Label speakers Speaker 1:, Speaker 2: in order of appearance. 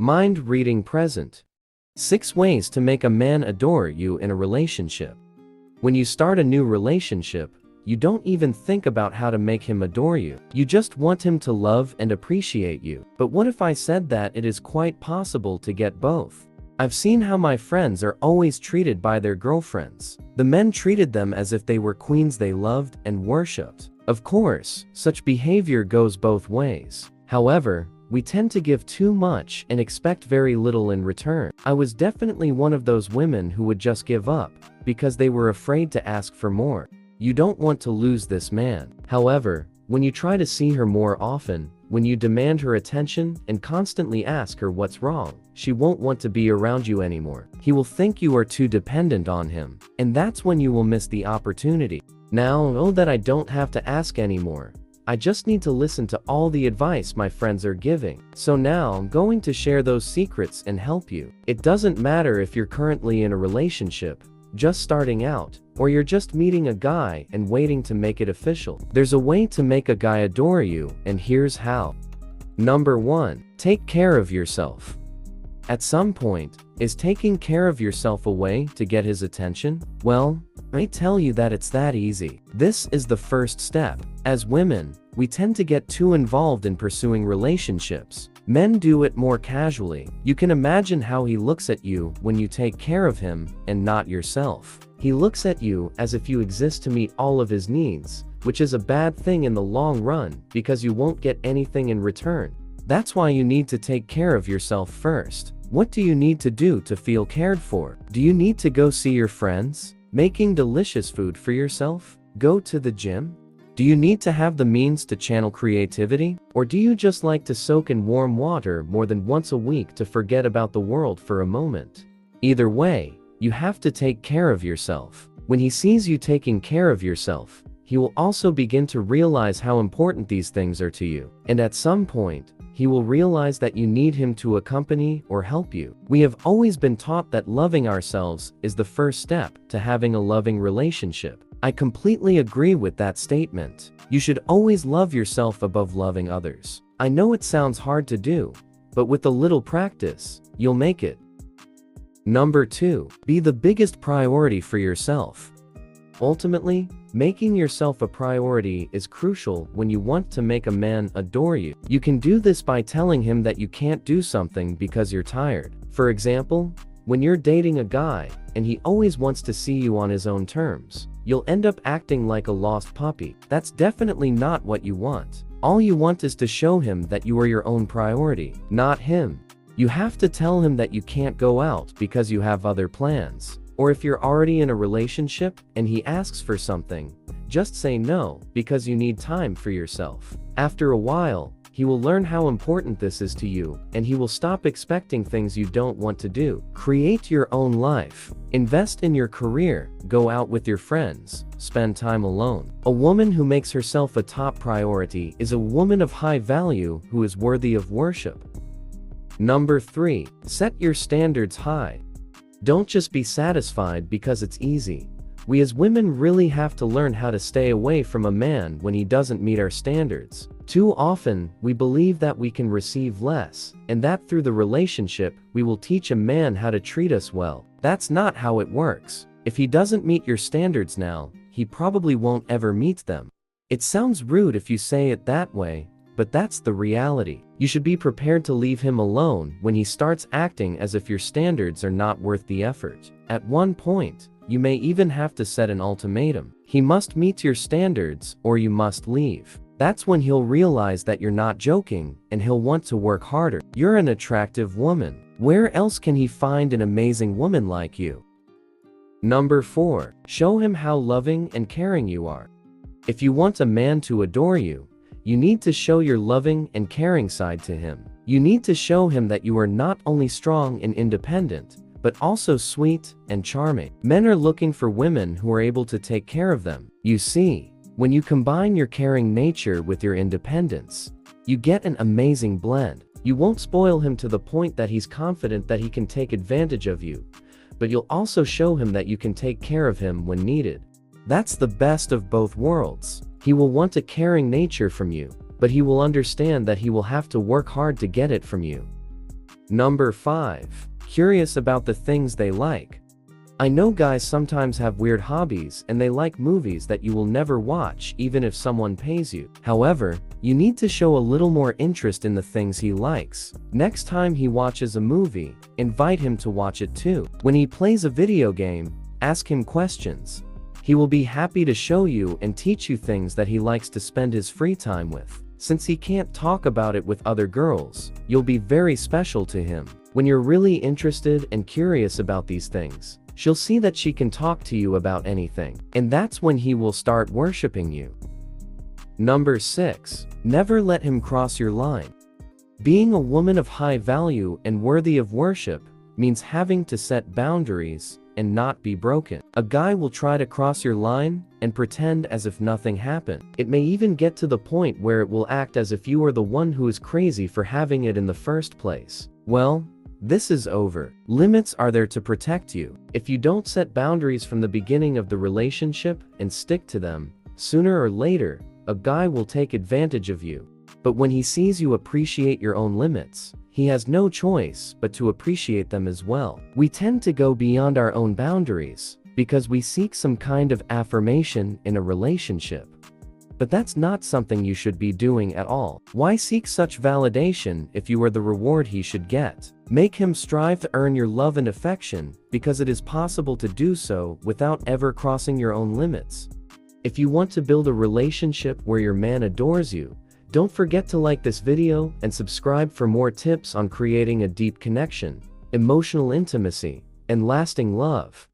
Speaker 1: Mind reading present. 6 ways to make a man adore you in a relationship. When you start a new relationship, you don't even think about how to make him adore you. You just want him to love and appreciate you. But what if I said that it is quite possible to get both? I've seen how my friends are always treated by their girlfriends. The men treated them as if they were queens they loved and worshipped. Of course, such behavior goes both ways. However, we tend to give too much and expect very little in return. I was definitely one of those women who would just give up because they were afraid to ask for more. You don't want to lose this man. However, when you try to see her more often, when you demand her attention and constantly ask her what's wrong, she won't want to be around you anymore. He will think you are too dependent on him, and that's when you will miss the opportunity. Now, know that I don't have to ask anymore. I just need to listen to all the advice my friends are giving. So now I'm going to share those secrets and help you. It doesn't matter if you're currently in a relationship, just starting out, or you're just meeting a guy and waiting to make it official. There's a way to make a guy adore you, and here's how. Number 1. Take care of yourself. At some point, is taking care of yourself a way to get his attention? Well, I tell you that it's that easy. This is the first step. As women, we tend to get too involved in pursuing relationships. Men do it more casually. You can imagine how he looks at you when you take care of him and not yourself. He looks at you as if you exist to meet all of his needs, which is a bad thing in the long run because you won't get anything in return. That's why you need to take care of yourself first. What do you need to do to feel cared for? Do you need to go see your friends? Making delicious food for yourself? Go to the gym? Do you need to have the means to channel creativity? Or do you just like to soak in warm water more than once a week to forget about the world for a moment? Either way, you have to take care of yourself. When he sees you taking care of yourself, he will also begin to realize how important these things are to you. And at some point, he will realize that you need him to accompany or help you. We have always been taught that loving ourselves is the first step to having a loving relationship. I completely agree with that statement. You should always love yourself above loving others. I know it sounds hard to do, but with a little practice, you'll make it. Number 2. Be the biggest priority for yourself. Ultimately, making yourself a priority is crucial when you want to make a man adore you. You can do this by telling him that you can't do something because you're tired. For example, when you're dating a guy and he always wants to see you on his own terms, you'll end up acting like a lost puppy. That's definitely not what you want. All you want is to show him that you are your own priority, not him. You have to tell him that you can't go out because you have other plans. Or if you're already in a relationship and he asks for something, just say no because you need time for yourself. After a while, he will learn how important this is to you, and he will stop expecting things you don't want to do. Create your own life. Invest in your career, go out with your friends, spend time alone. A woman who makes herself a top priority is a woman of high value who is worthy of worship. Number 3. Set your standards high. Don't just be satisfied because it's easy. We as women really have to learn how to stay away from a man when he doesn't meet our standards. Too often, we believe that we can receive less, and that through the relationship, we will teach a man how to treat us well. That's not how it works. If he doesn't meet your standards now, he probably won't ever meet them. It sounds rude if you say it that way, but that's the reality. You should be prepared to leave him alone when he starts acting as if your standards are not worth the effort. At one point, you may even have to set an ultimatum. He must meet your standards or you must leave. That's when he'll realize that you're not joking and he'll want to work harder. You're an attractive woman. Where else can he find an amazing woman like you? Number 4. Show him how loving and caring you are. If you want a man to adore you, you need to show your loving and caring side to him. You need to show him that you are not only strong and independent, but also sweet and charming. Men are looking for women who are able to take care of them. You see, when you combine your caring nature with your independence, you get an amazing blend. You won't spoil him to the point that he's confident that he can take advantage of you, but you'll also show him that you can take care of him when needed. That's the best of both worlds. He will want a caring nature from you, but he will understand that he will have to work hard to get it from you. Number 5. Curious about the things they like. I know guys sometimes have weird hobbies and they like movies that you will never watch even if someone pays you. However, you need to show a little more interest in the things he likes. Next time he watches a movie, invite him to watch it too. When he plays a video game, ask him questions. He will be happy to show you and teach you things that he likes to spend his free time with. Since he can't talk about it with other girls, you'll be very special to him. When you're really interested and curious about these things, she'll see that she can talk to you about anything, and that's when he will start worshiping you. Number 6. Never let him cross your line. Being a woman of high value and worthy of worship means having to set boundaries and not be broken. A guy will try to cross your line and pretend as if nothing happened. It may even get to the point where it will act as if you are the one who is crazy for having it in the first place. Well, this is over. Limits are there to protect you. If you don't set boundaries from the beginning of the relationship and stick to them, sooner or later, a guy will take advantage of you. But when he sees you appreciate your own limits, he has no choice but to appreciate them as well. We tend to go beyond our own boundaries because we seek some kind of affirmation in a relationship. But that's not something you should be doing at all. Why seek such validation if you are the reward he should get? Make him strive to earn your love and affection because it is possible to do so without ever crossing your own limits. If you want to build a relationship where your man adores you, don't forget to like this video and subscribe for more tips on creating a deep connection, emotional intimacy, and lasting love.